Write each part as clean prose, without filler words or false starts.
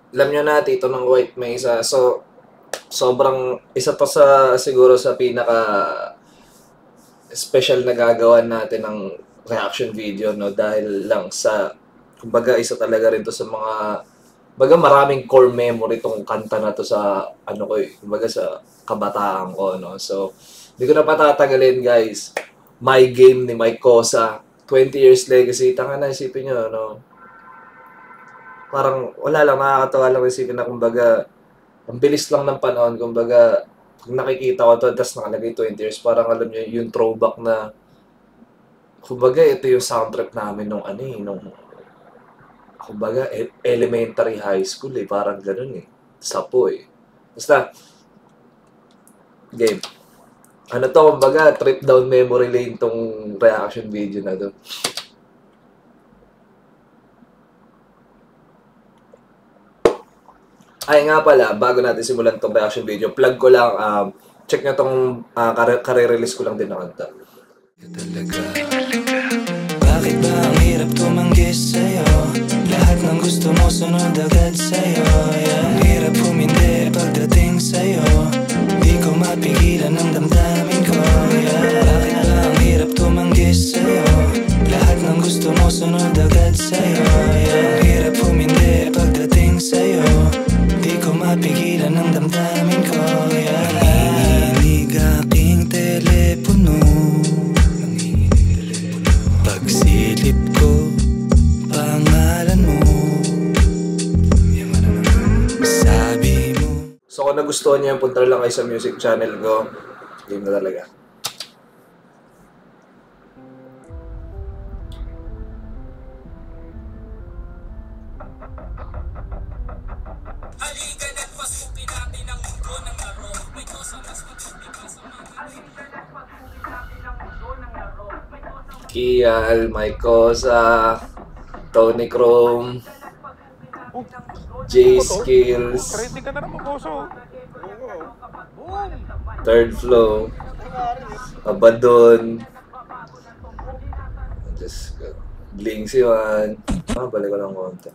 Alam nyo na, Tito ng White Mesa. So, sobrang isa to sa siguro sa pinaka special na gagawa natin ng reaction video, no, dahil lang sa kumbaga isa talaga rin to sa mga kumbaga maraming core memory tong kanta na to sa ano ko kumbaga sa kabataan ko, no. So hindi ko na patatagalin, guys. My Game ni Mike Cosa, 20 years legacy. Tanga na, isipin nyo, no, parang wala lang, nakakatawa lang isipin na kumbaga ang bilis lang ng panahon. Kumbaga kung nakikita ko to tapos nakalagay 20 years, parang alam nyo yung throwback na kumbaga ito yung soundtrack namin nung ano nung kumbaga elementary high school parang ganun sapo basta game. Ano to, kumbaga trip down memory lane tong reaction video na to. Ay nga pala, bago natin simulan tong reaction video, plug ko lang, check nyo tong kare-release ko lang din na kanta. Talaga. Bakit ba ang hirap tumanggi sa'yo? Lahat ng gusto mo sunod agad sa'yo, yeah. Ang hirap humindi pagdating sa'yo. Di ko mapigilan ang damdamin ko, yeah. Bakit ba ang hirap tumanggi sa'yo? Lahat ng gusto mo sunod agad sa'yo, yeah. Ang hirap humindi pagdating sa'yo. Di ko mapigilan ang damdamin ko, yeah. Nanginginig aking telepono. Pagsilip ko, pangalan mo. Sabi mo. So kung nagustuhan niyo, punta lang kayo sa music channel ko. Game na talaga. Halika na't pasukin natin ang mundo ng laro. May kosa mas matindi pa sa mga halika na't pasukin natin ang mundo ng laro. Kial, Mike Cosa, Tony Chrome, J Skills, Trending ka na naman, Koso. Third Flow, Abadon, just Bling Siwan. Balik ko lang konti.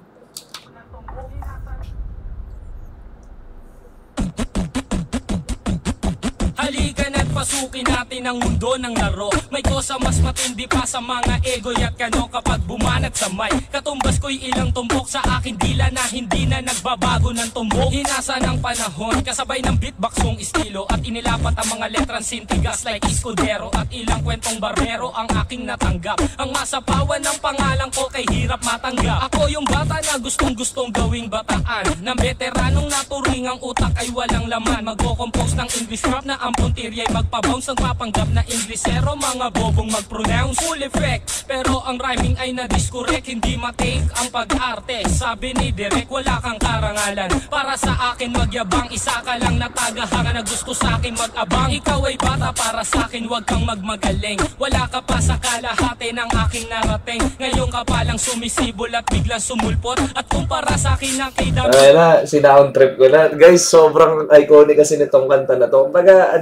Halika na't pasukin natin ang mundo ng laro. May kosa mas matindi pa sa mga ego at kano kapag bumanat sa mic. Katumbas ko'y ilang tumbok sa akin dila na hindi na nagbabago ng tumbok. Hinasa ng panahon, kasabay ng beatboxong estilo at inilapat ang mga letrang sintigas like Escudero at ilang kwentong barbero ang aking natanggap. Ang masapawan ng pangalan ko kay hirap matanggap. Ako yung bata na gustong gawing bataan, ng veteranong naturing ang utak ay walang laman. Magko-compose ng English rap na ang puntirya'y magpabounce. Nagpapanggap na Inglesero, mga bobong mag-pronounce. Full effect, pero ang rhyming ay na-discorrect. Hindi matake ang pag-arte, sabi ni Direk, wala kang karangalan. Para sa akin magyabang, isa ka lang na tagahanga na gusto sa akin mag-abang. Ikaw ay bata para sa akin, wag kang magmagaling. Wala ka pa sa kalahati ng aking narating. Ngayon ka palang sumisibol at biglang sumulpot. At kumpara sa akin na kay Dami. Ay na, sinaon trip ko na. Guys, sobrang iconic kasi nitong kanta na to. Kumbaga,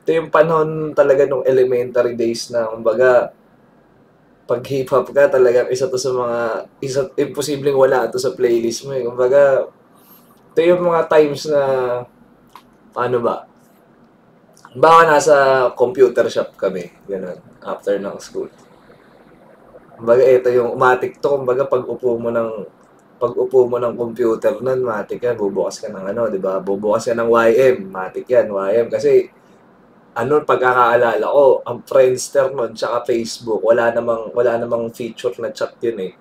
ito yung panahon talaga nung elementary days na, kumbaga, pag hip-hop ka, talagang isa to sa mga, imposibleng wala to sa playlist mo Kumbaga, ito yung mga times na, paano ba? Baka nasa computer shop kami, ganun, after ng school. Kumbaga, ito yung matik to, kumbaga, pag upo mo ng computer nun, matik yan, bubukas ka ng di ba? Bubukas ka ng YM, matik yan, YM. Kasi, pagkakaalala ko, ang Friendster nun, tsaka Facebook, wala namang feature na chat yun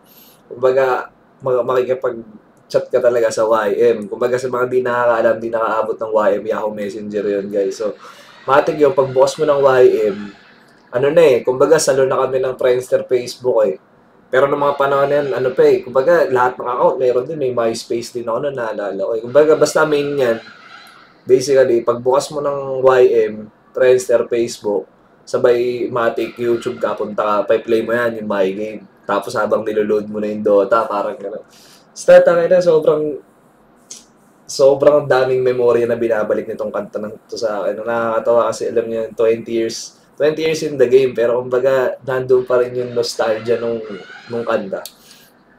Kumbaga, makikipag-chat ka talaga sa YM. Kumbaga, sa mga di nakakaalam, di nakaabot ng YM, Yahoo Messenger yun, guys. So, matik yung pagbukas mo ng YM, kumbaga, salo na kami ng Friendster, Facebook Pero nung mga panahon na yan, kumbaga, lahat ng account, mayroon din, may MySpace din ako na naalala ko Kumbaga, basta main yan, basically, pagbukas mo ng YM, Friendster, Facebook, sabay matik, YouTube ka, punta ka, pa-play mo yan, yung My Game. Tapos habang niloload mo na yung Dota, parang gano'n. Basta, na, sobrang daming memorya na binabalik nitong kanta ng to sa akin. Nakakatawa kasi alam niyo, 20 years in the game, pero kumbaga, nandun pa rin yung nostalgia nung kanta.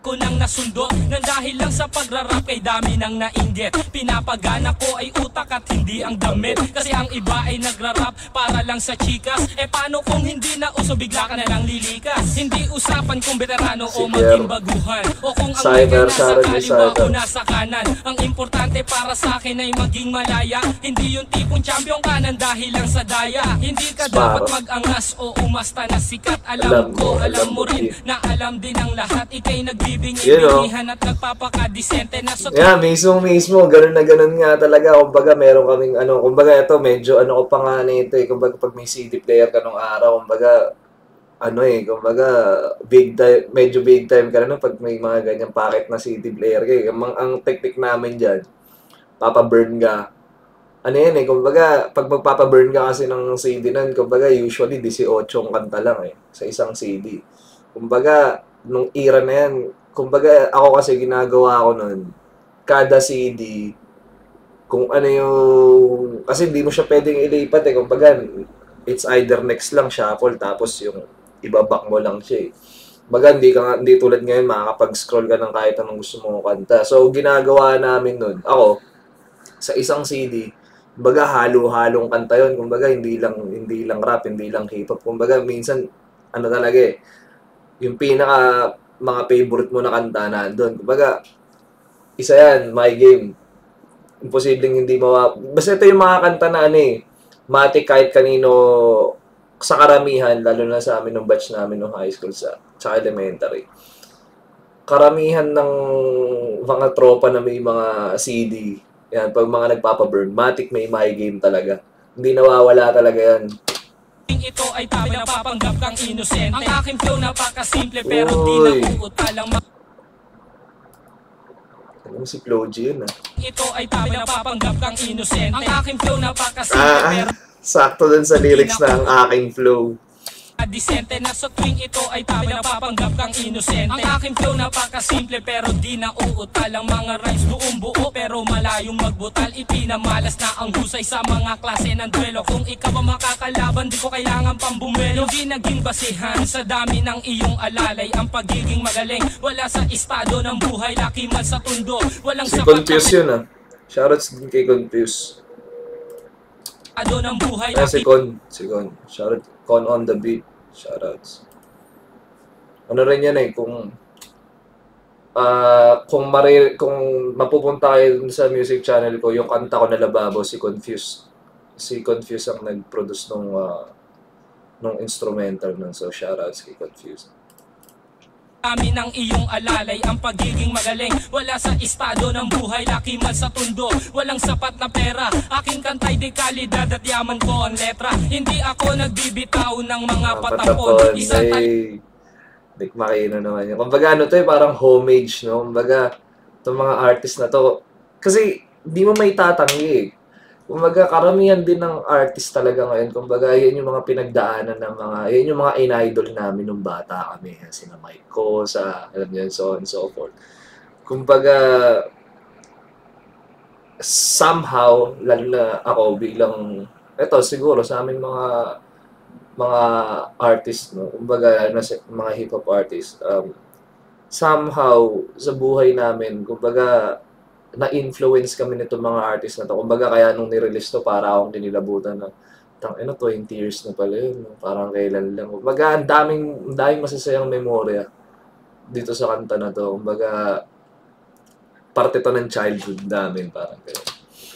ko nang nasundo nang dahil lang sa pagrarap kay dami nang nainggit. Pinapagana ko ay utak at hindi ang damit. Kasi ang iba ay nagrarap para lang sa chikas. Paano kung hindi na uso bigla ka na lang lilikas? Hindi usapan kung veterano o maging baguhan, o kung ang may nasa kaliwa o nasa kanan. Ang importante para sa akin ay maging malaya. Hindi yung tipong champion ka nang dahil lang sa daya. Hindi ka dapat mag-angas o umasta na sikat. Alam ko, alam mo rin na alam din ang lahat. Ika'y nagbibingi-bingihan at nagpapakadisente na so... Yeah, mismo. Ganun na ganun nga talaga. Kumbaga, meron kaming kumbaga ito, medyo ko pa nga nito eh. Kumbaga, pag may CD player ka nung araw, kumbaga, kumbaga, medyo big time ka na pag may mga ganyang packet na CD player ka. Ang technique namin dyan, papaburn ka. Yan kumbaga, pag magpapaburn ka kasi ng CD nun, kumbaga, usually 18 kanta lang sa isang CD. Kumbaga, nung era na yan, kumbaga, ako kasi ginagawa ko nun, kada CD, kung kasi hindi mo siya pwedeng ilipat kumbaga, it's either next lang, shuffle, tapos yung ibabak mo lang siya Kumbaga, hindi tulad ngayon, makakapag-scroll ka ng kahit anong gusto mong kanta. So, ginagawa namin nun, ako, sa isang CD, kumbaga halo-halong kanta yun. Kumbaga hindi lang rap, hindi lang hip-hop. Kumbaga minsan talaga yung pinaka mga favorite mo na kanta na doon. Kumbaga isa yan, My Game. Imposibleng hindi basta ito yung mga kanta na matik kahit kanino sa karamihan, lalo na sa amin ng batch namin ng high school sa elementary. Karamihan ng mga tropa na may mga CD, yan, pag mga nagpapaburn, matik may My Game talaga. Hindi nawawala talaga yan. Ito ay tabi na papanggap kang inosente. Ang aking flow napakasimple pero di na uutalang si Flow G yun Ito ay tabi na papanggap kang inosente. Ang aking flow napakasimple pero sakto dun sa lyrics na ang aking flow. Disente na sa tuwing ito ay tabi na papanggap kang inosente. Ang aking flow napakasimple pero di na uutalang mga rhymes buong buo pero malayong magbutal. Ipinamalas na ang husay sa mga klase ng duelo. Kung ikaw ang makakalaban di ko kailangan pang bumelo. Hindi naging basihan sa dami ng iyong alalay ang pagiging magaling. Wala sa estado ng buhay, laki man sa tundo. Walang si Confuse yun Shoutouts din kay Confuse. Ng buhay, si Con. Shoutout Con on the beat. Shoutouts. Rin yan kung mapupunta kayo sa music channel ko, yung kanta ko na Lababo, si Confuse. Si Confuse ang nag-produce nung instrumental nun. So, shoutouts kay Confuse. Kami ng iyong alalay ang pagiging magaling. Wala sa estado ng buhay, laki man sa tundo. Walang sapat na pera, aking kantay di kalidad at yaman ko ang letra. Hindi ako nagbibitaw ng mga patapon. Dick Makino naman yun. Kumbaga parang homage, no? Kumbaga, itong mga artist na to, kasi di mo may tatanggi Kumbaga, karamihan din ng artist talaga ngayon. Kumbaga, yan yung mga pinagdaanan ng yan yung mga in-idol namin nung bata kami. Sina Mike Cosa, alam niyo, so on and so forth. Kumbaga, somehow, lalo na ako bilang, siguro sa aming mga artist, no? Kumbaga, mga hip-hop artist, somehow, sa buhay namin, kumbaga, na-influence kami nito mga artist na to. Kumbaga, kaya nung nirelease to, para akong dinilabutan na, 20 years na pala yun. Parang kailan lang. Kumbaga, ang daming masasayang memorya dito sa kanta na to. Kumbaga, parte to ng childhood namin. Parang kaya.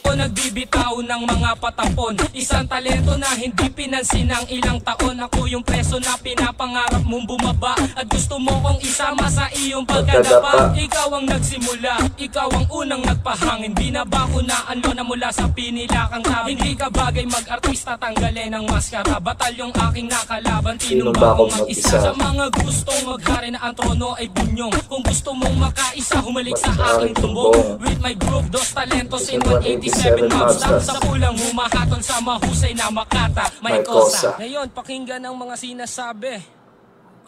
Nagbibitaw ng mga patapon. Isang talento na hindi pinansin ng ilang taon. Ako yung preso na pinapangarap mong bumaba. At gusto mo kong isama sa iyong pagkadapa. Ikaw ang nagsimula, ikaw ang unang nagpahangin. Binabakunaan mo na mula sa pinilakang tabi. Hindi ka bagay mag-artista, tanggalin ang maskara. Batalyong aking nakalaban, tinumba kong mag-isa. Sa mga gustong maghari na ang trono ay bunyong. Kung gusto mong makaisa, humalik sa aking tumbong. With my group, Dos Talentos in 187 months lang sa pulang humahatol sa mahusay na Makata, May Cosa. Ngayon, pakinggan ang mga sinasabi.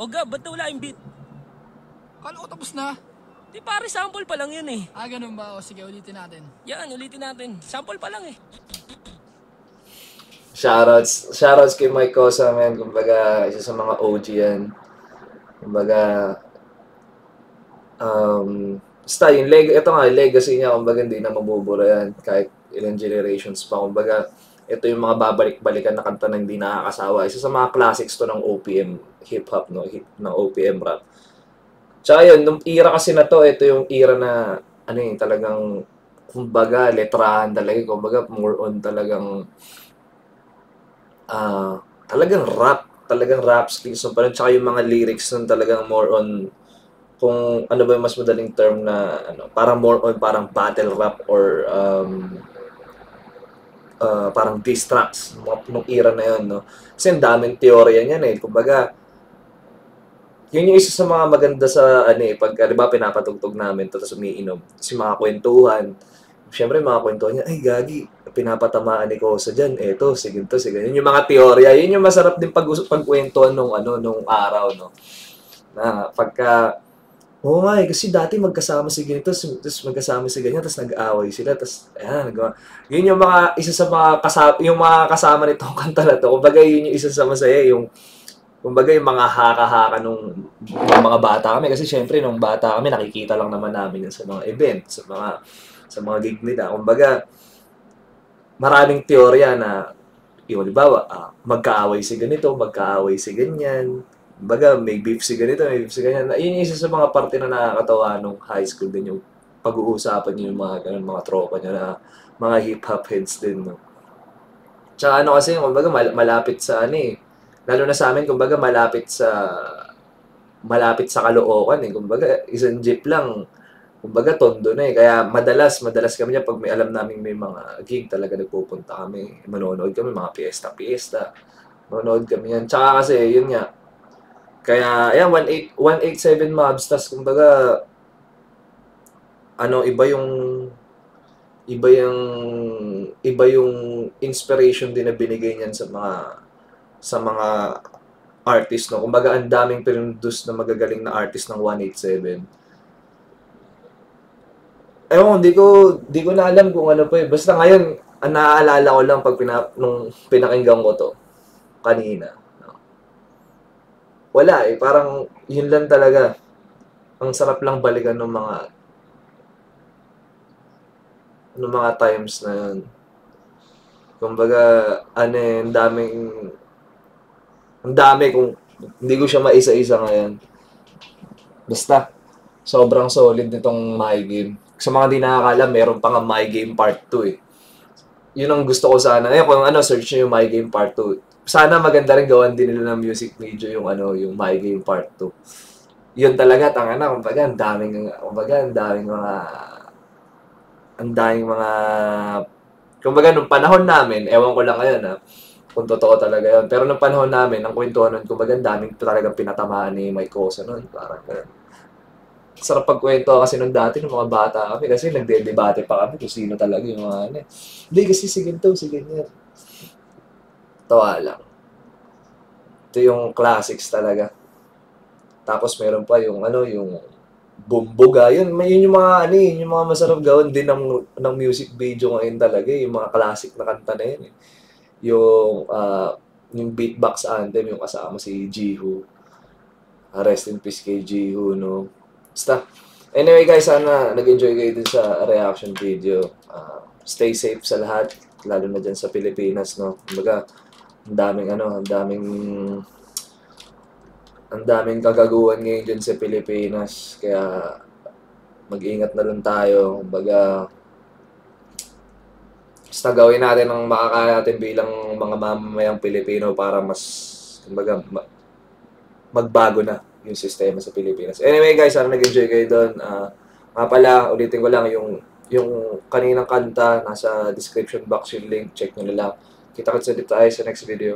O Gab, ba't wala yung beat? Kala ko tapos na. Di pare, sample pa lang yun Ganun ba? O sige, ulitin natin. Yan, ulitin natin. Sample pa lang Shoutouts kay Mike Cosa, man. Kumbaga, isa sa mga OG yan. Kumbaga, Basta yung ito nga, legacy niya, kumbaga hindi na mabubura yan kahit ilang generations pa. Kumbaga, ito yung mga babalik-balikan na kanta na hindi nakakasawa. Isa sa mga classics to ng OPM hip-hop, no? Ng OPM rap. Tsaka yun, nung era kasi na to, ito yung era na, ano yung talagang, kumbaga, letrahan talaga. Kumbaga, more on talagang rap skills. So, parang tsaka yung mga lyrics nun talagang more on, kung ano ba yung mas madaling term na ano, parang more on parang battle rap or parang diss tracks nung era na yun, no? Kasi ang daming teorya niyan eh. Kumbaga, yun yung isa sa mga maganda sa ano eh, pag di ba pinapatugtog namin tapos umiinom. Kasi mga kwentuhan. Siyempre mga kwentuhan niya, ay gagi, pinapatamaan ni Kosa dyan. Eto, sige to, sige. Yun yung mga teorya. Yun yung masarap din pagkwentuhan nung araw, no? Na pagka oo nga eh, kasi dati magkasama si ganito, tapos magkasama si ganyan, tapos nag-aaway sila, tapos ayan, yun yung mga, isa sa mga kasama nitong kanta na to, kumbaga yun yung isa sa masaya, kumbaga yung mga haka-haka nung mga bata kami, kasi syempre nung bata kami, nakikita lang naman namin yun sa mga event, sa mga gig nila, kumbaga, maraming teorya na, yung halimbawa, magkaaway si ganito, magkaaway si ganyan, baga, may beef si ganito, may beef si ganyan. Yun yung isa sa mga parte na nakakatawa nung high school din, yung pag-uusapan niyo yung mga ganun, mga tropa niya na mga hip-hop heads din, no? Tsaka ano kasi, kumbaga, malapit sa ano eh. Lalo na sa amin, kumbaga, malapit sa Caloocan eh. Kumbaga, isang jeep lang. Kumbaga, tondo na eh. Kaya madalas kami niya, pag may alam namin may mga gig, talaga nagpupunta kami. Manonood kami, mga piyesta. Manonood kami yan. Tsaka kasi, yun nga, kaya, ayan, 187 mobs, tas kumbaga, ano, iba yung inspiration din na binigay niyan sa mga artist, no? Kumbaga, ang daming pinroduce na magagaling na artist ng 187. Ewan, di ko na alam kung ano pa eh. Basta ngayon, ang naaalala ko lang nung pinakinggan ko to, kanina. Wala eh, parang yun lang talaga. Ang sarap lang balikan ng mga times na yun. Kumbaga, ano eh, ang dami kung hindi ko siya maisa-isa ngayon. Basta, sobrang solid nitong My Game. Sa mga di nakakala, meron pa nga My Game Part 2 eh. Yun ang gusto ko sana. Kung search nyo yung My Game Part 2. Sana maganda rin gawan din nila ng music video yung My Game Part 2. Yun talaga, kumbaga ang daming mga kumbaga nung panahon namin, ewan ko lang ngayon kung totoo talaga yun. Pero nung panahon namin, ang kwentuhan nun, kumbaga ang daming talagang pinatamaan ni Mike Cosa nun. Parang sarap pagkwento kasi nung dati, nung mga bata kami, kasi nagde-debate pa kami kung sino talaga yung mga Hindi, kasi si ganyan. Tawa lang. Ito yung classics talaga. Tapos meron pa yung yung Bumbuga. Yun yung mga yung mga masarap gawin din ng music video ngayon talaga, yung mga classic na kanta na yun. Yung beatbox anthem, yung kasama si Jihu. Rest in peace kay Jihu, no. Basta. Anyway guys, sana nag-enjoy kayo din sa reaction video. Stay safe sa lahat, lalo na dyan sa Pilipinas, no. Kumbaga, ang daming kagaguhan ngayon dyan sa Pilipinas. Kaya, mag-ingat na lang tayo. Kumbaga, basta gawin natin ang makakaya natin bilang mga mamamayang Pilipino para mas, kumbaga, magbago na yung sistema sa Pilipinas. Anyway guys, sana nag-enjoy kayo doon. Nga pala, ulitin ko lang yung kaninang kanta, nasa description box yung link, check nyo na lang. Kita-kits ulit tayo sa next video.